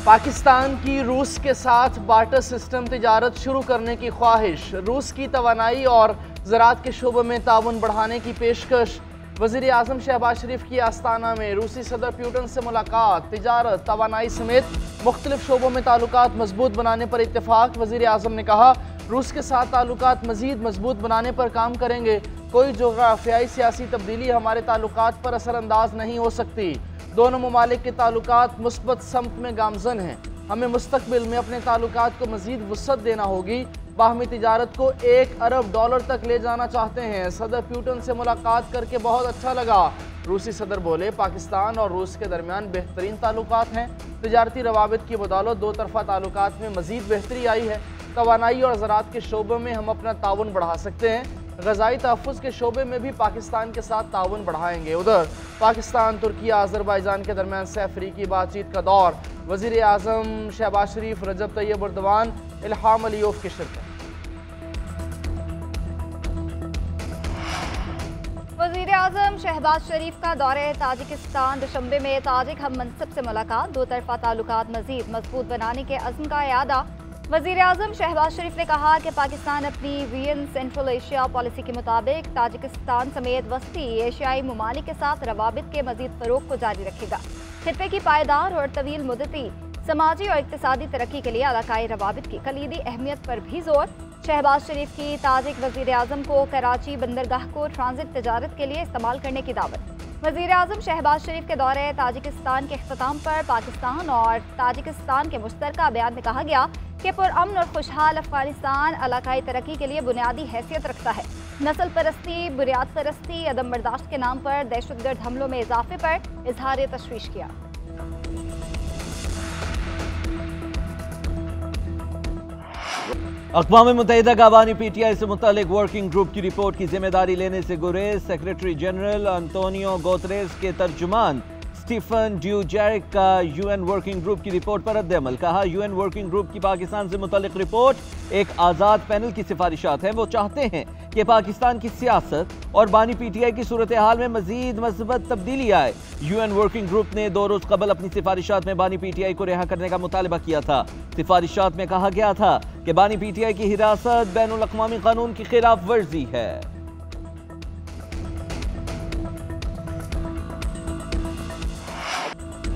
पाकिस्तान की रूस के साथ बार्टर सिस्टम तिजारत शुरू करने की ख्वाहिश। रूस की तवानाई और ज़राअत के शोबे में ताउन बढ़ाने की पेशकश। वज़ीर आज़म शहबाज शरीफ की आस्ताना में रूसी सदर पुतिन से मुलाकात। तिजारत, तवानाई समेत मुख्तलिफ शोबों में ताल्लुकात मजबूत बनाने पर इत्तेफाक। वज़ीर आज़म ने कहा, रूस के साथ ताल्लुकात मज़ीद मजबूत बनाने पर काम करेंगे। कोई जोग्राफियाई सियासी तब्दीली हमारे ताल्लुकात पर असरअंदाज नहीं हो सकती। दोनों ममालिक के ताल्लुकात मुस्बत समत में गामजन हैं। हमें मुस्तकबिल में अपने ताल्लुकात को मज़ीद वुसअत देना होगी। बाहमी तिजारत को $1 अरब तक ले जाना चाहते हैं। सदर पुतिन से मुलाकात करके बहुत अच्छा लगा। रूसी सदर बोले, पाकिस्तान और रूस के दरमियान बेहतरीन ताल्लुकात हैं। तिजारती रवाबित की बदौलत दो तरफा ताल्लुकात में मज़ीद बेहतरी आई है। तवानाई और ज़राअत के शोबे में हम अपना ताउन बढ़ा सकते हैं। ग़ज़ाई तहफ़्फ़ुज़ के शोबे में भी पाकिस्तान के साथ ताउन बढ़ाएंगे। उधर पाकिस्तान, तुर्की, आज़रबाईजान के दरमियान सह-अफ़रीकी बातचीत का दौर। वज़ीर आज़म शहबाज शरीफ, रजब तैयब एर्दोग़ान, इल्हाम अलियोव की शिरकत। वज़ीर आज़म शहबाज शरीफ का दौरे ताजिकिस्तान। दुशंबे में ताजिक हम मनसब से मुलाकात। दो तरफा ताल्लुकात मज़ीद मजबूत बनाने के अज़्म का यादा। वज़ीर आज़म शहबाज शरीफ ने कहा कि पाकिस्तान अपनी वीएन सेंट्रल एशिया पॉलिसी के मुताबिक ताजिकिस्तान समेत वस्ती एशियाई ममालिक के साथ रवाबित के मज़ीद फ़रोग़ को जारी रखेगा। खित्ते की पायदार और तवील मुद्दती समाजी और इक़्तिसादी तरक्की के लिए इलाकाई रवाबित की कलीदी अहमियत पर भी जोर। शहबाज शरीफ की ताजिक वज़ीर आज़म को कराची बंदरगाह को ट्रांजिट तजारत के लिए इस्तेमाल करने की दावत। वज़ीर आज़म शहबाज शरीफ के दौरे ताजिकिस्तान के अख्ताम पर पाकिस्तान और ताजिकिस्तान के मुश्तरका बयान में कहा गया कि पुरअमन और खुशहाल अफ़गानिस्तान इलाकाई तरक्की के लिए बुनियादी हैसियत रखता है। नस्ल परस्ती, बुनियाद परस्ती, अदम बर्दाश्त के नाम पर दहशतगर्द हमलों में इजाफे पर इजहार तशवीश किया। अक़वाम मुत्तहिदा का अवामी PTI से मुतालिक वर्किंग ग्रुप की रिपोर्ट की जिम्मेदारी लेने से गुरेज। सेक्रेटरी जनरल अंतोनियो गुतेरेस के तर्जुमान स्टीफन ड्यूजैरिक का UN वर्किंग ग्रुप की रिपोर्ट पर रद्द-ए-अमल। कहा, UN वर्किंग ग्रुप की पाकिस्तान से मुतालिक रिपोर्ट एक आज़ाद पैनल की सिफारिशात है। वो चाहते हैं कि पाकिस्तान की सियासत और बानी PTI की सूरत हाल में मजीद मस्बत तब्दीली आए। UN वर्किंग ग्रुप ने 2 रोज कबल अपनी सिफारिशात में बानी PTI को रिहा करने का मुतालबा किया था। सिफारिशात में कहा गया था कि बानी PTI की हिरासत बैनुल अक़वामी कानून की खिलाफ वर्जी है।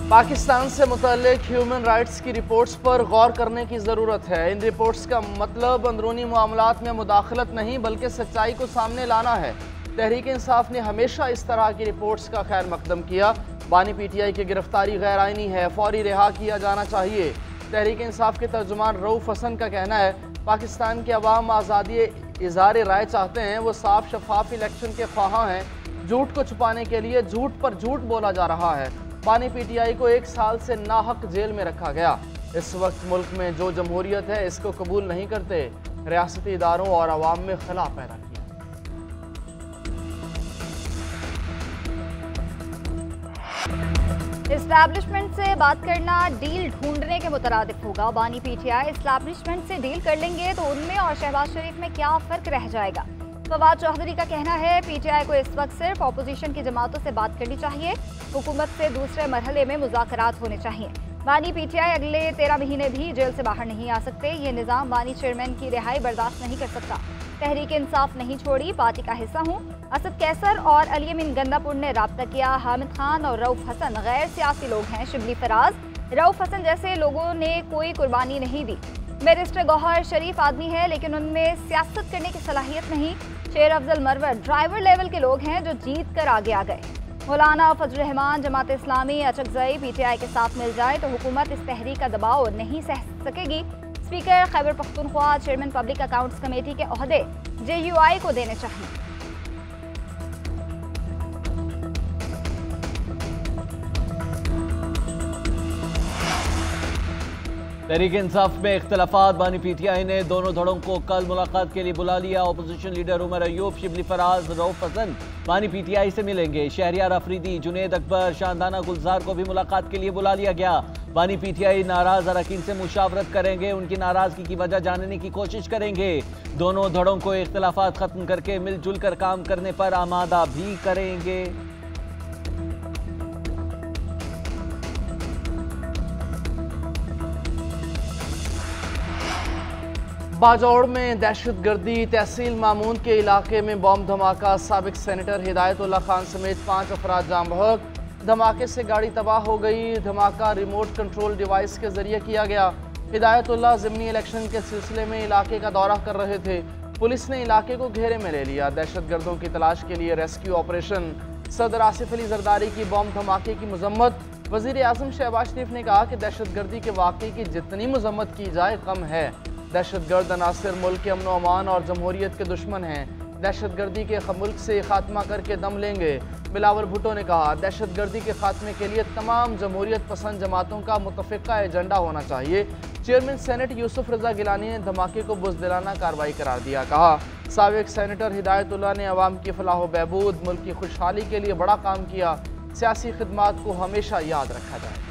पाकिस्तान से मुतल्लिक ह्यूमन राइट्स की रिपोर्ट्स पर गौर करने की ज़रूरत है। इन रिपोर्ट्स का मतलब अंदरूनी मामलात में मुदाखलत नहीं बल्कि सच्चाई को सामने लाना है। तहरीक इंसाफ ने हमेशा इस तरह की रिपोर्ट्स का खैर मकदम किया। बानी PTI की गिरफ्तारी गैर आइनी है, फौरी रिहा किया जाना चाहिए। तहरीक इंसाफ के तर्जुमान रऊफ हसन का कहना है, पाकिस्तान के अवाम आज़ादी इज़हार राय चाहते हैं। वो साफ शफाफ इलेक्शन के ख्वाहां हैं। झूठ को छुपाने के लिए झूठ पर झूठ बोला जा रहा है। बानी PTI को 1 साल से नाहक जेल में रखा गया। इस वक्त मुल्क में जो जमहूरियत है इसको कबूल नहीं करते। रियासती इदारों और अवाम में खला पैदा किया। इस्टेब्लिशमेंट से बात करना डील ढूंढने के मुतरादिफ होगा। बानी PTI इस्टेब्लिशमेंट से डील कर लेंगे तो उनमें और शहबाज शरीफ में क्या फ़र्क रह जाएगा। फवाद चौधरी का कहना है, PTI को इस वक्त सिर्फ अपोजिशन की जमातों से बात करनी चाहिए। हुकूमत से दूसरे मरहले में मुज़ाकरात होने चाहिए। बानी PTI अगले 13 महीने भी जेल से बाहर नहीं आ सकते। ये निज़ाम बानी चेयरमैन की रिहाई बर्दाश्त नहीं कर सकता। तहरीक इंसाफ नहीं छोड़ी, पार्टी का हिस्सा हूँ। असद कैसर और अली अमीन गंदापुर ने राब्ता किया। हामिद खान और रऊफ हसन गैर सियासी लोग हैं। शिबली फराज, रऊफ हसन जैसे लोगों ने कोई कुर्बानी नहीं दी। बैरिस्टर गौहर शरीफ आदमी है लेकिन उनमें सियासत करने की सलाहियत नहीं। शेर अफजल मरवर ड्राइवर लेवल के लोग हैं जो जीत कर आगे आ गए। मौलाना फजल रहमान जमात इस्लामी अचकजई PTI के साथ मिल जाए तो हुकूमत इस तहरीक का दबाव नहीं सह सकेगी। Speaker Khyber Pakhtunkhwa chairman public accounts committee के ओहदे JUI को देने चाहिए। तहरीक इंसाफ में इख्तलाफात। बानी PTI ने दोनों धड़ों को कल मुलाकात के लिए बुला लिया। अपोजिशन लीडर उमर अयूब, शिबली फराज, रऊफ हसन बानी PTI से मिलेंगे। शहरियार अफरीदी, जुनेद अकबर, शानदाना गुलजार को भी मुलाकात के लिए बुला लिया गया। बानी PTI नाराज अरकान से मुशावरत करेंगे, उनकी नाराजगी की वजह जानने की कोशिश करेंगे। दोनों धड़ों को इख्तलाफात खत्म करके मिलजुल कर काम करने पर आमादा भी करेंगे। बाजौड़ में दहशतगर्दी, तहसील मामून के इलाके में बम धमाका, साबिक सेनेटर हिदायतुल्लाह खान समेत 5 अफराद जाम बहक। धमाके से गाड़ी तबाह हो गई। धमाका रिमोट कंट्रोल डिवाइस के जरिए किया गया। हिदायतुल्लाह ज़िमनी इलेक्शन के सिलसिले में इलाके का दौरा कर रहे थे। पुलिस ने इलाके को घेरे में ले लिया। दहशतगर्दों की तलाश के लिए रेस्क्यू ऑपरेशन। सदर आसिफ अली जरदारी की बम धमाके की मजम्मत। वज़ीर आज़म शहबाज शरीफ ने कहा कि दहशतगर्दी के वाक़े की जितनी मजम्मत की जाए कम है। दहशतगर्द अनासिर मुल्क के अमन अमान और जमहूरियत के दुश्मन हैं। दहशतगर्दी के मुल्क से खात्मा करके दम लेंगे। बिलावल भुट्टो ने कहा दहशतगर्दी के खात्मे के लिए तमाम जमहूरियत पसंद जमातों का मुतफ़िक़ा एजेंडा होना चाहिए। चेयरमैन सेनेट यूसुफ रजा गिलानी ने धमाके को बुज़दिलाना कार्रवाई करार दिया। कहा साबिक सेनेटर हिदायतुल्लाह ने अवाम की फलाह व बहबूद, मुल्क की खुशहाली के लिए बड़ा काम किया। सियासी खिदमात को हमेशा याद रखा जाए।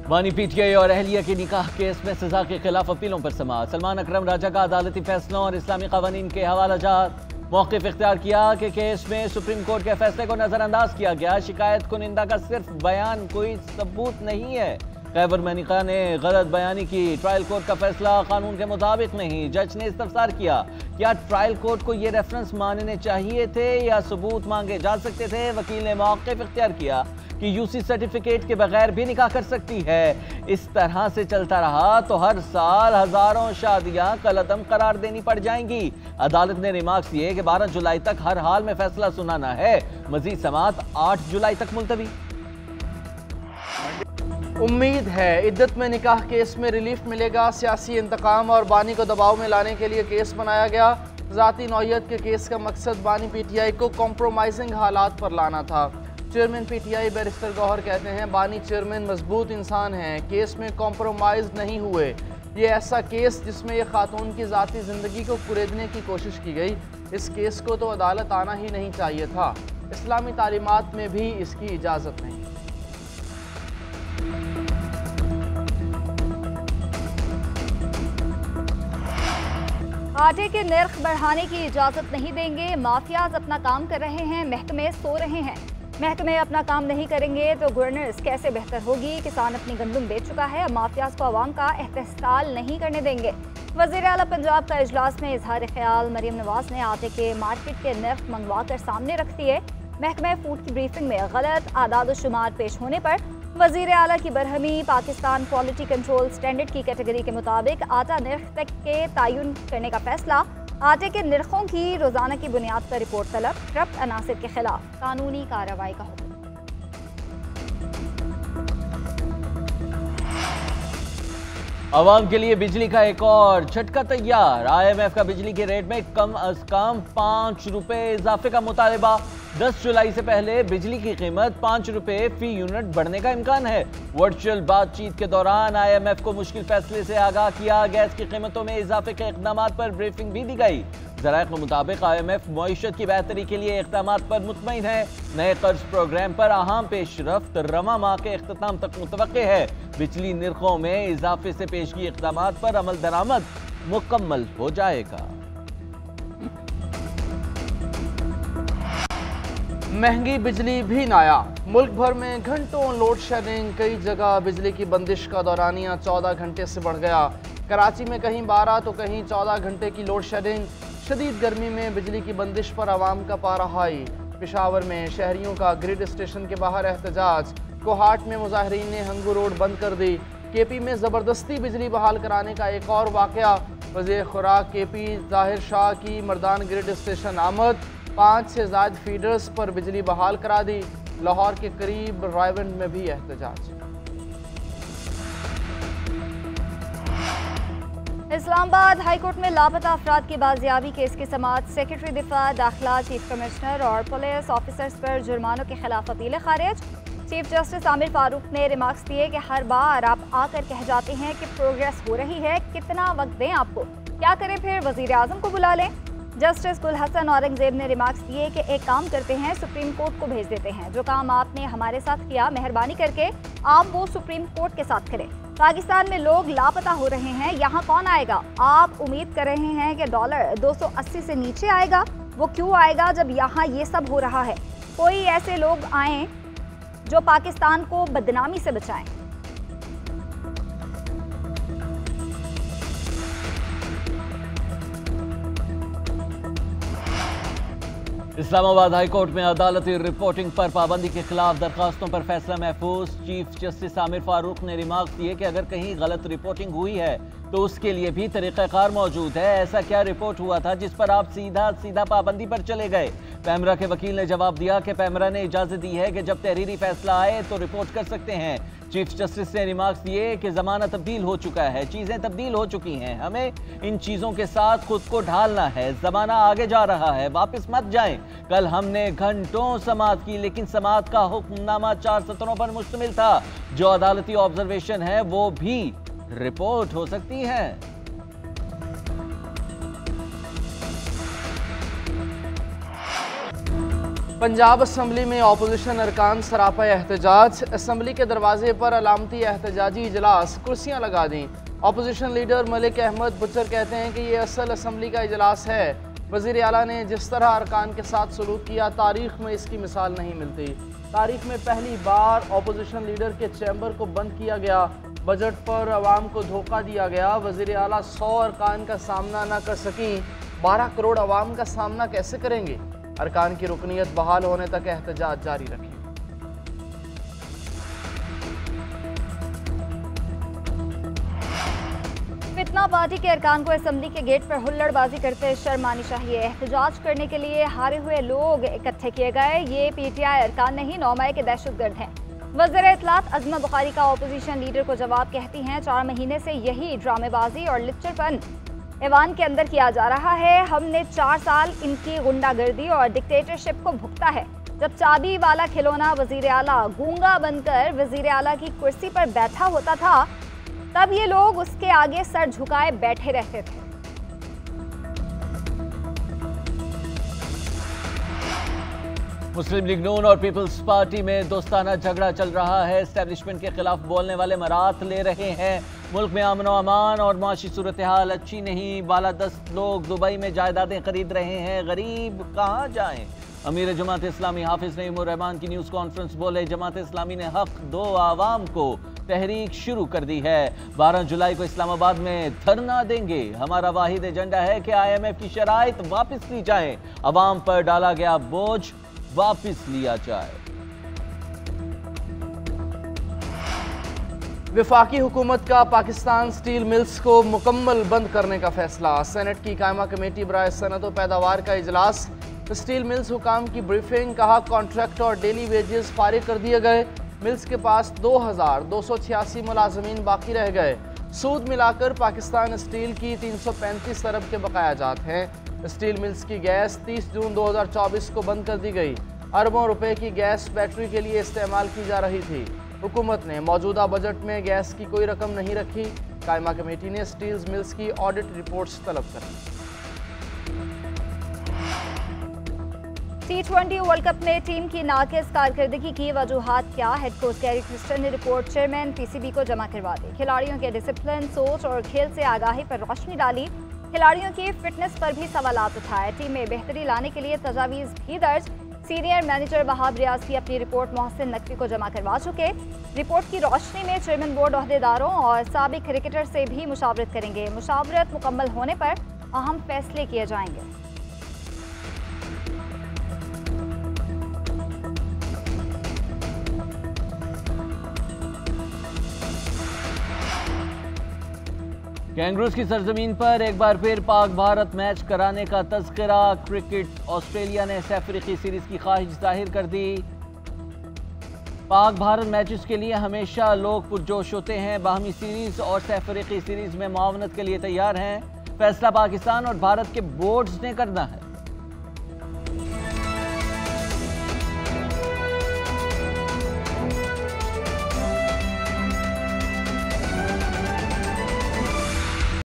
बानी पीटीआई और अहलिया के निकाह केस में सजा के खिलाफ अपीलों पर समाअत। सलमान अकरम राजा का अदालती फैसलों और इस्लामी कवानीन के हवालाजात मौक़िफ़ इख्तियार किया कि केस में सुप्रीम कोर्ट के फैसले को नज़रअंदाज किया गया। शिकायत कुनिंदा का सिर्फ बयान कोई सबूत नहीं है। खैबर मनिका ने गलत बयानी की। ट्रायल कोर्ट का फैसला कानून के मुताबिक नहीं। जज ने इस्तफसार किया, क्या ट्रायल कोर्ट को ये रेफरेंस मानने चाहिए थे या सबूत मांगे जा सकते थे। वकील ने मौक़िफ़ इख्तियार किया कि यूसी सर्टिफिकेट के बगैर भी निकाह कर सकती है। इस तरह से चलता रहा तो हर साल हजारों शादियां कलअदम करार देनी पड़ जाएंगी। अदालत ने रिमार्क्स दिए कि 12 जुलाई तक हर हाल में फैसला सुनाना है। मजीद समाअत 8 जुलाई तक मुलतवी। उम्मीद है इद्दत में निकाह केस में रिलीफ मिलेगा। सियासी इंतकाम और बानी को दबाव में लाने के लिए केस बनाया गया। ज़ाती नौयत के केस का मकसद बानी पीटीआई को कॉम्प्रोमाइजिंग हालात पर लाना था। चेयरमैन पीटीआई बैरिस्टर गौहर कहते हैं बानी चेयरमैन मजबूत इंसान हैं, केस में कॉम्प्रोमाइज़ नहीं हुए। ये ऐसा केस जिसमें ये खातून की ज़ाती ज़िंदगी को कुरेदने की कोशिश की गई। इस केस को तो अदालत आना ही नहीं चाहिए था। इस्लामी तालीमात में भी इसकी इजाज़त नहीं। आटे के नर्ख बढ़ाने की इजाज़त नहीं देंगे। माफियाज अपना काम कर रहे हैं, महकमे सो रहे हैं। महकमे अपना काम नहीं करेंगे तो गवर्नेंस कैसे बेहतर होगी। किसान अपनी गंदम बेच चुका है, अब माफियाज को अवाम का एहतसाल नहीं करने देंगे। वज़ीर आला पंजाब का इजलास में इजहार ख्याल। मरीम नवाज ने आटे के मार्केट के नर्ख मंगवा कर सामने रख दिए। महकमे फूड की ब्रीफिंग में गलत आदाद शुमार पेश होने पर वज़ीर आला की बरहमी। पाकिस्तान क्वालिटी कंट्रोल स्टैंडर्ड की कैटेगरी के मुताबिक आटा नर्ख तक के तयन करने का फैसला। आटे के नर्खों की रोजाना की बुनियाद पर रिपोर्ट तलब। करप्ट अनासिर के खिलाफ कानूनी कार्रवाई का हुक्म। अवाम के लिए बिजली का एक और झटका तैयार। IMF का बिजली के रेट में कम अज कम 5 रुपए इजाफे का मुतालबा। 10 जुलाई से पहले बिजली की कीमत 5 रुपए फी यूनिट बढ़ने का इम्कान है। वर्चुअल बातचीत के दौरान IMF को मुश्किल फैसले से आगाह किया। गैस की कीमतों में इजाफे के इक़दाम पर ब्रीफिंग भी दी गई। ज़राए के मुताबिक IMF मईशत की बेहतरी के लिए इक़दाम पर मुतमईन है। नए कर्ज प्रोग्राम पर अहम पेशरफ्त रवा माह के इख्तिताम तक मुतवक्के है। बिजली निर्खों में इजाफे से पेशगी इक़दाम पर अमल दरामद मुकम्मल हो जाएगा। महंगी बिजली भी नाया। मुल्क भर में घंटों लोड शेडिंग। कई जगह बिजली की बंदिश का दौरानिया 14 घंटे से बढ़ गया। कराची में कहीं 12 तो कहीं 14 घंटे की लोड शेडिंग। शदीद गर्मी में बिजली की बंदिश पर आवाम का पारा हाई। पेशावर में शहरियों का ग्रिड स्टेशन के बाहर एहतजाज। कोहाट में मुजाहिरीन ने हंगू रोड बंद कर दी। केपी में ज़बरदस्ती बिजली बहाल कराने का एक और वाक़या। वज़ीर खुराक KP ज़ाहिर शाह की मर्दान ग्रिड स्टेशन आमद। 5 से ज़ायद फीडर्स पर बिजली बहाल करा दी। लाहौर के करीब रायवंड में भी एहतजाज। इस्लामाबाद हाईकोर्ट में लापता अफराद की बाजियाबी केस की समाअत। सेक्रेटरी दिफा, दाखिला, चीफ कमिश्नर और पुलिस ऑफिसर्स पर जुर्मानों के खिलाफ अपीलें खारिज। चीफ जस्टिस आमिर फारूक ने रिमार्क्स दिए कि हर बार आप आकर कह जाते हैं कि प्रोग्रेस हो रही है, कितना वक्त दें आपको, क्या करें फिर वज़ीर आज़म को बुला लें। जस्टिस गुल हसन औरंगजेब ने रिमार्क्स दिए कि एक काम करते हैं, सुप्रीम कोर्ट को भेज देते हैं। जो काम आपने हमारे साथ किया, मेहरबानी करके आप वो सुप्रीम कोर्ट के साथ करें। पाकिस्तान में लोग लापता हो रहे हैं, यहाँ कौन आएगा? आप उम्मीद कर रहे हैं कि डॉलर 280 से नीचे आएगा। वो क्यों आएगा जब यहाँ ये सब हो रहा है? कोई ऐसे लोग आएँ जो पाकिस्तान को बदनामी से बचाएं। इस्लामाबाद हाई कोर्ट में अदालती रिपोर्टिंग पर पाबंदी के खिलाफ दरखास्तों पर फैसला महफूज। चीफ जस्टिस आमिर फारूक ने रिमार्क दिए कि अगर कहीं गलत रिपोर्टिंग हुई है तो उसके लिए भी तरीक़ाकार मौजूद है। ऐसा क्या रिपोर्ट हुआ था जिस पर आप सीधा पाबंदी पर चले गए? पैमरा के वकील ने जवाब दिया कि पैमरा ने इजाजत दी है कि जब तहरीरी फैसला आए तो रिपोर्ट कर सकते हैं। चीफ जस्टिस ने रिमार्क्स दिए कि ज़माना तब्दील हो चुका है, चीज़ें तब्दील हो चुकी हैं, हमें इन चीज़ों के साथ खुद को ढालना है। ज़माना आगे जा रहा है, वापस मत जाएं। कल हमने घंटों समाअत की, लेकिन समाअत का हुक्मनामा 4 सत्रों पर मुश्तमिल था। जो अदालती ऑब्जर्वेशन है वो भी रिपोर्ट हो सकती है। पंजाब असम्बली में ऑपोजिशन अरकान सरापा एहतजाज। असम्बली के दरवाजे पर अलामती एहतजाजी इजलास, कुर्सियां लगा दी। ऑपोजिशन लीडर मलिक अहमद बुचर कहते हैं कि ये असल असम्बली का इजलास है। वज़ीर आला ने जिस तरह अरकान के साथ सलूक किया, तारीख में इसकी मिसाल नहीं मिलती। तारीख में पहली बार ऑपोजिशन लीडर के चैम्बर को बंद किया गया। बजट पर अवाम को धोखा दिया गया। वज़ीर आला 100 अरकान का सामना न कर सकी, 12 करोड़ अवाम का सामना कैसे करेंगे? अरकान की रुकनीत बहाल होने तक एहतजाज जारी रखें। फितना पार्टी के अरकान को असम्बली के गेट पर हुल्लड़बाजी करते शर्म आनी चाहिए। एहतजाज करने के लिए हारे हुए लोग इकट्ठे किए गए। ये PTI अरकान नहीं, नौमाए के दहशतगर्द हैं। वज़ीर इत्तलात अज़मा बुखारी का ऑपोजिशन लीडर को जवाब कहती हैं, 4 महीने से यही ड्रामेबाजी और लिच्चरपन ऐवान के अंदर किया जा रहा है। हमने 4 साल इनकी गुंडागर्दी और डिक्टेटरशिप को भुगता है। जब चाबी वाला खिलौना वज़ीर आला गूंगा बनकर वज़ीर आला की कुर्सी पर बैठा होता था, तब ये लोग उसके आगे सर झुकाए बैठे रहते थे। मुस्लिम लीग नून और पीपल्स पार्टी में दोस्ताना झगड़ा चल रहा है। एस्टेब्लिशमेंट के खिलाफ बोलने वाले मरात ले रहे हैं। मुल्क में अमन अमान और माशी सूरत हाल अच्छी नहीं। बालादस्त लोग दुबई में जायदादें खरीद रहे हैं, गरीब कहाँ जाएं? अमीर जमात इस्लामी हाफिज नईमुर रहमान की न्यूज़ कॉन्फ्रेंस बोले, जमात इस्लामी ने हक दो आवाम को तहरीक शुरू कर दी है। 12 जुलाई को इस्लामाबाद में धरना देंगे। हमारा वाहिद एजेंडा है कि IMF की शराइत वापस ली जाए, अवाम पर डाला गया बोझ वापस लिया जाए। वफाकी हुकूमत का पाकिस्तान स्टील मिल्स को मुकम्मल बंद करने का फैसला। सेनेट की कायमा कमेटी बराए सनत व पैदावार का इजलास। स्टील मिल्स हुकाम की ब्रीफिंग। कहा कॉन्ट्रैक्ट और डेली वेजेस फारिग कर दिए गए। मिल्स के पास 2286 मुलाजमीन बाकी रह गए। सूद मिलाकर पाकिस्तान स्टील की 335 अरब के बकायाजात हैं। स्टील मिल्स की गैस 30 जून 2024 को बंद कर दी गई। अरबों रुपए की गैस बैटरी के लिए इस्तेमाल की जा रही थी। हुकूमत ने मौजूदा बजट में गैस की कोई रकम नहीं रखी। कायमा कमेटी ने स्टील मिल्स की ऑडिट रिपोर्ट्स तलब कर दी। T20 वर्ल्ड कप में टीम की नाकिस कारकर्दगी की वजूहात क्या? हेड कोच गैरी क्रिस्टन ने रिपोर्ट चेयरमैन PCB को जमा करवा दी। खिलाड़ियों के डिसिप्लिन, सोच और खेल से आगाही पर रोशनी डाली। खिलाड़ियों की फिटनेस पर भी सवालात उठाए। टीम में बेहतरी लाने के लिए तजावीज़ भी दर्ज। सीनियर मैनेजर वहाब रियाज की अपनी रिपोर्ट मोहसिन नकवी को जमा करवा चुके। रिपोर्ट की रोशनी में चेयरमैन बोर्ड ओहदेदारों और साबिक क्रिकेटर से भी मुशावरत करेंगे। मुशावरत मुकम्मल होने पर अहम फैसले किए जाएंगे। कैंगरूज की सरजमीन पर एक बार फिर पाक भारत मैच कराने का तज़किरा। क्रिकेट ऑस्ट्रेलिया ने सैफ अफ्रीकी सीरीज की ख्वाहिश जाहिर कर दी। पाक भारत मैचेस के लिए हमेशा लोग पुरजोश होते हैं। बाहमी सीरीज और सैफ अफ्रीकी सीरीज में मुआवनत के लिए तैयार हैं। फैसला पाकिस्तान और भारत के बोर्ड्स ने करना है।